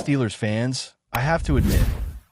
Steelers fans, I have to admit,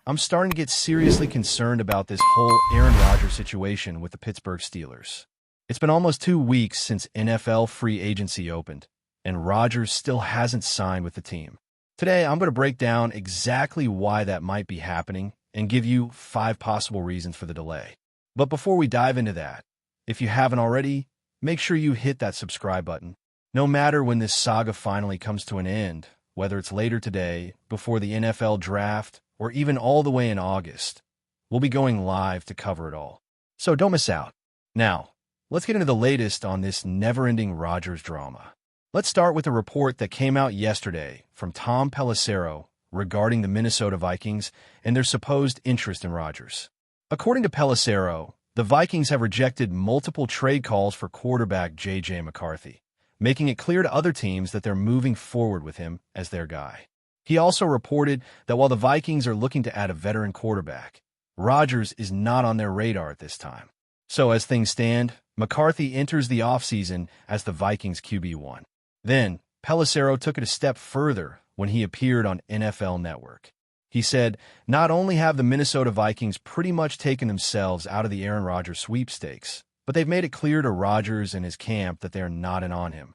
I'm starting to get seriously concerned about this whole Aaron Rodgers situation with the Pittsburgh Steelers. It's been almost 2 weeks since NFL free agency opened, and Rodgers still hasn't signed with the team. Today, I'm going to break down exactly why that might be happening and give you 5 possible reasons for the delay. But before we dive into that, if you haven't already, make sure you hit that subscribe button. No matter when this saga finally comes to an end, whether it's later today, before the NFL draft, or even all the way in August, we'll be going live to cover it all. So don't miss out. Now, let's get into the latest on this never-ending Rodgers drama. Let's start with a report that came out yesterday from Tom Pelissero regarding the Minnesota Vikings and their supposed interest in Rodgers. According to Pelissero, the Vikings have rejected multiple trade calls for quarterback J.J. McCarthy, making it clear to other teams that they're moving forward with him as their guy. He also reported that while the Vikings are looking to add a veteran quarterback, Rodgers is not on their radar at this time. So as things stand, McCarthy enters the offseason as the Vikings QB1. Then, Pelissero took it a step further when he appeared on NFL Network. He said, not only have the Minnesota Vikings pretty much taken themselves out of the Aaron Rodgers sweepstakes, but they've made it clear to Rodgers and his camp that they're not in on him.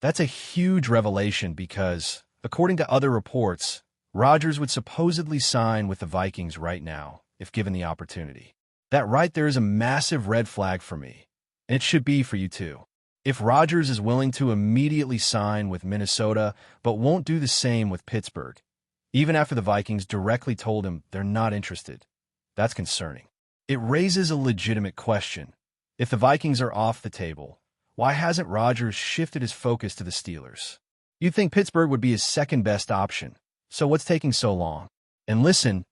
That's a huge revelation because, according to other reports, Rodgers would supposedly sign with the Vikings right now, if given the opportunity. That right there is a massive red flag for me, and it should be for you too. If Rodgers is willing to immediately sign with Minnesota, but won't do the same with Pittsburgh, even after the Vikings directly told him they're not interested, that's concerning. It raises a legitimate question. If the Vikings are off the table, why hasn't Rodgers shifted his focus to the Steelers? You'd think Pittsburgh would be his second best option, so what's taking so long? And listen,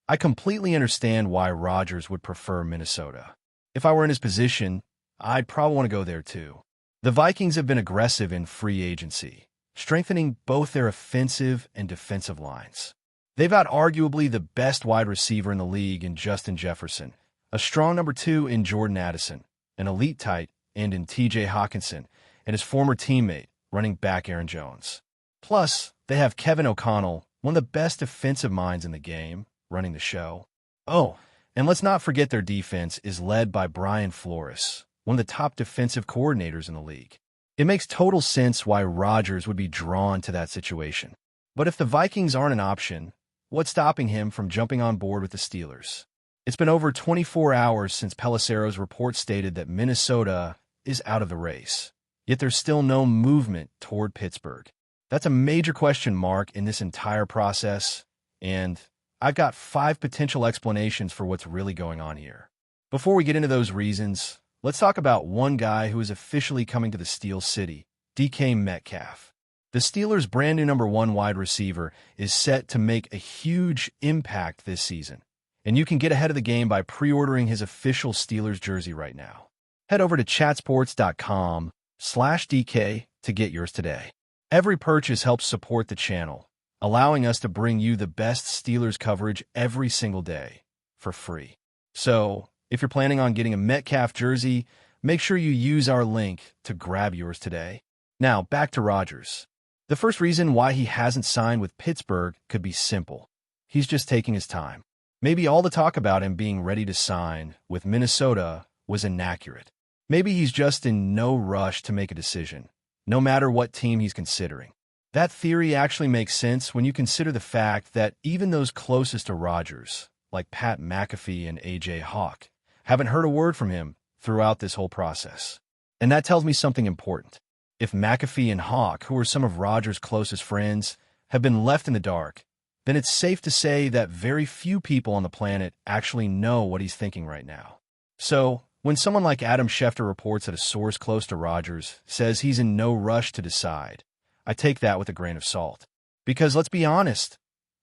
I completely understand why Rodgers would prefer Minnesota. If I were in his position, I'd probably want to go there too. The Vikings have been aggressive in free agency, strengthening both their offensive and defensive lines. They've got arguably the best wide receiver in the league in Justin Jefferson, a strong number 2 in Jordan Addison, an elite tight end in T.J. Hockenson, and his former teammate, running back Aaron Jones. Plus, they have Kevin O'Connell, one of the best defensive minds in the game, running the show. Oh, and let's not forget their defense is led by Brian Flores, one of the top defensive coordinators in the league. It makes total sense why Rodgers would be drawn to that situation. But if the Vikings aren't an option, what's stopping him from jumping on board with the Steelers? It's been over 24 hours since Pelissero's report stated that Minnesota is out of the race, yet there's still no movement toward Pittsburgh. That's a major question mark in this entire process, and I've got 5 potential explanations for what's really going on here. Before we get into those reasons, let's talk about one guy who is officially coming to the Steel City, DK Metcalf. The Steelers' brand new number 1 wide receiver is set to make a huge impact this season, and you can get ahead of the game by pre-ordering his official Steelers jersey right now. Head over to chatsports.com/DK to get yours today. Every purchase helps support the channel, allowing us to bring you the best Steelers coverage every single day for free. So, if you're planning on getting a Metcalf jersey, make sure you use our link to grab yours today. Now, back to Rodgers. The first reason why he hasn't signed with Pittsburgh could be simple. He's just taking his time. Maybe all the talk about him being ready to sign with Minnesota was inaccurate. Maybe he's just in no rush to make a decision, no matter what team he's considering. That theory actually makes sense when you consider the fact that even those closest to Rodgers, like Pat McAfee and A.J. Hawk, haven't heard a word from him throughout this whole process. And that tells me something important. If McAfee and Hawk, who are some of Rodgers' closest friends, have been left in the dark, then it's safe to say that very few people on the planet actually know what he's thinking right now. So, when someone like Adam Schefter reports that a source close to Rodgers says he's in no rush to decide, I take that with a grain of salt. Because let's be honest,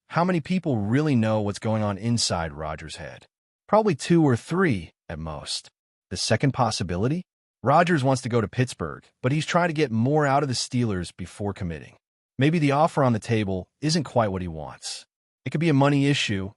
how many people really know what's going on inside Rodgers' head? Probably 2 or 3 at most. The second possibility? Rodgers wants to go to Pittsburgh, but he's trying to get more out of the Steelers before committing. Maybe the offer on the table isn't quite what he wants. It could be a money issue.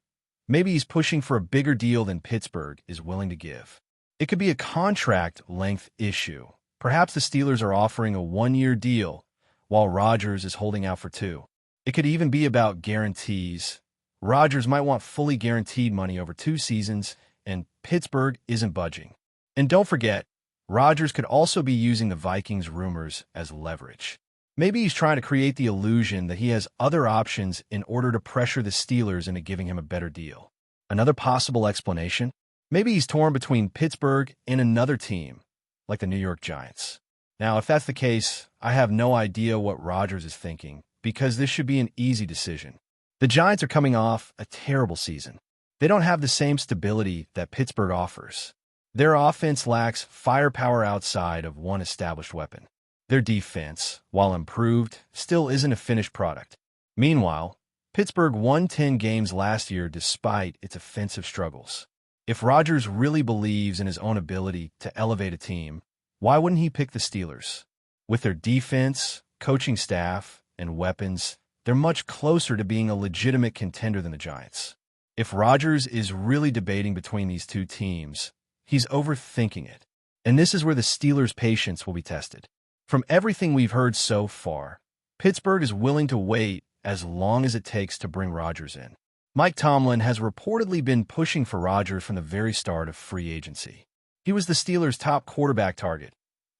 Maybe he's pushing for a bigger deal than Pittsburgh is willing to give. It could be a contract length issue. Perhaps the Steelers are offering a 1-year deal, while Rodgers is holding out for 2. It could even be about guarantees. Rodgers might want fully guaranteed money over 2 seasons, and Pittsburgh isn't budging. And don't forget, Rodgers could also be using the Vikings' rumors as leverage. Maybe he's trying to create the illusion that he has other options in order to pressure the Steelers into giving him a better deal. Another possible explanation? Maybe he's torn between Pittsburgh and another team, like the New York Giants. Now, if that's the case, I have no idea what Rodgers is thinking, because this should be an easy decision. The Giants are coming off a terrible season. They don't have the same stability that Pittsburgh offers. Their offense lacks firepower outside of one established weapon. Their defense, while improved, still isn't a finished product. Meanwhile, Pittsburgh won 10 games last year despite its offensive struggles. If Rodgers really believes in his own ability to elevate a team, why wouldn't he pick the Steelers? With their defense, coaching staff, and weapons, they're much closer to being a legitimate contender than the Giants. If Rodgers is really debating between these two teams, he's overthinking it. And this is where the Steelers' patience will be tested. From everything we've heard so far, Pittsburgh is willing to wait as long as it takes to bring Rodgers in. Mike Tomlin has reportedly been pushing for Rodgers from the very start of free agency. He was the Steelers' top quarterback target,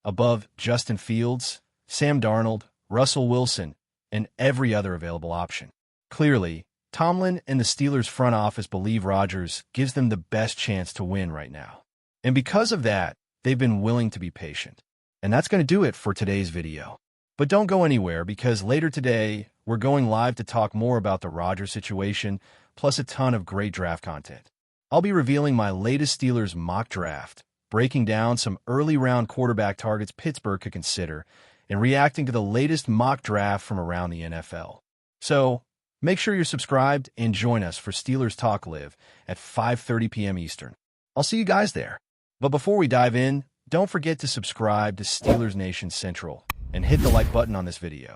above Justin Fields, Sam Darnold, Russell Wilson, and every other available option. Clearly, Tomlin and the Steelers' front office believe Rodgers gives them the best chance to win right now. And because of that, they've been willing to be patient. And that's going to do it for today's video. But don't go anywhere, because later today, we're going live to talk more about the Rodgers situation, plus a ton of great draft content. I'll be revealing my latest Steelers mock draft, breaking down some early round quarterback targets Pittsburgh could consider, and reacting to the latest mock draft from around the NFL. So, make sure you're subscribed and join us for Steelers Talk Live at 5:30 p.m. Eastern. I'll see you guys there. But before we dive in, don't forget to subscribe to Steelers Nation Central and hit the like button on this video.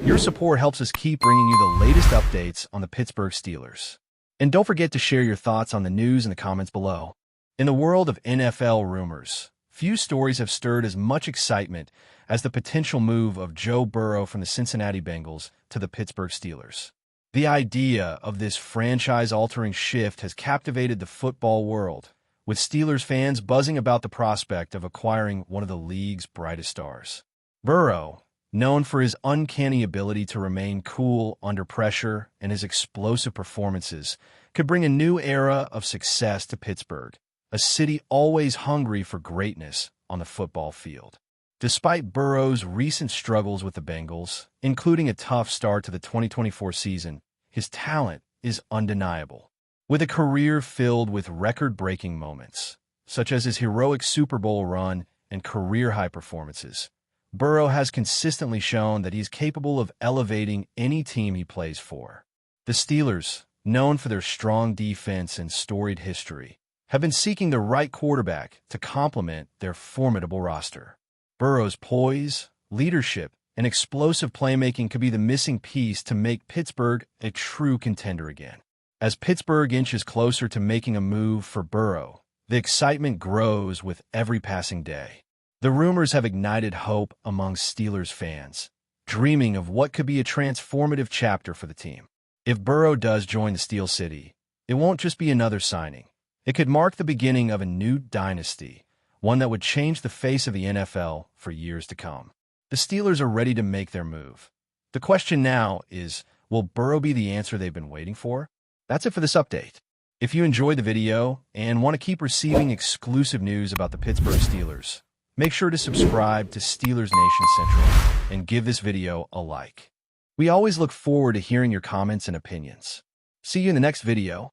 Your support helps us keep bringing you the latest updates on the Pittsburgh Steelers. And don't forget to share your thoughts on the news in the comments below. In the world of NFL rumors, few stories have stirred as much excitement as the potential move of Joe Burrow from the Cincinnati Bengals to the Pittsburgh Steelers. The idea of this franchise-altering shift has captivated the football world, with Steelers fans buzzing about the prospect of acquiring one of the league's brightest stars. Burrow, known for his uncanny ability to remain cool under pressure and his explosive performances, could bring a new era of success to Pittsburgh, a city always hungry for greatness on the football field. Despite Burrow's recent struggles with the Bengals, including a tough start to the 2024 season, his talent is undeniable. With a career filled with record-breaking moments, such as his heroic Super Bowl run and career-high performances, Burrow has consistently shown that he's capable of elevating any team he plays for. The Steelers, known for their strong defense and storied history, have been seeking the right quarterback to complement their formidable roster. Burrow's poise, leadership, and explosive playmaking could be the missing piece to make Pittsburgh a true contender again. As Pittsburgh inches closer to making a move for Burrow, the excitement grows with every passing day. The rumors have ignited hope among Steelers fans, dreaming of what could be a transformative chapter for the team. If Burrow does join the Steel City, it won't just be another signing. It could mark the beginning of a new dynasty, one that would change the face of the NFL for years to come. The Steelers are ready to make their move. The question now is, will Burrow be the answer they've been waiting for? That's it for this update. If you enjoyed the video and want to keep receiving exclusive news about the Pittsburgh Steelers, make sure to subscribe to Steelers Nation Central and give this video a like. We always look forward to hearing your comments and opinions. See you in the next video.